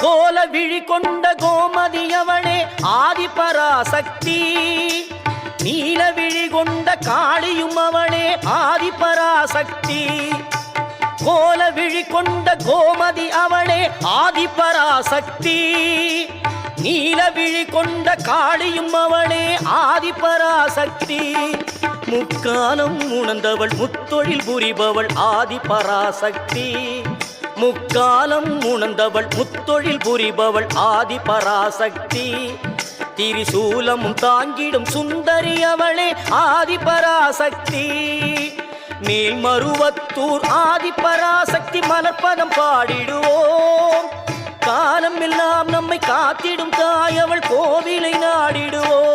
கோல விழி கொண்ட கோமதி அவளே ஆதிபராசக்தி. நீல விழி கொண்ட காளியும் அவளே ஆதிபராசக்தி. கோல விழி கொண்ட கோமதி அவளே ஆதிபராசக்தி. நீல விழி கொண்ட காளியும் அவளே ஆதிபராசக்தி. முக்காலம் உணர்ந்தவள் முத்தொழில் புரிபவள் ஆதிபராசக்தி. முக்காலம் உணர்ந்தவள் முத்தொழில் புரிபவள் ஆதிபராசக்தி. திரிசூலமும் தாங்கிடும் சுந்தரி அவளே ஆதிபராசக்தி. மேல்மருவத்தூர் ஆதிபராசக்தி மலர்பதம் பாடிடுவோம். காலம் எல்லாம் நம்மை காத்திடும் தாய் அவள் கோவிலை நாடிடுவோம்.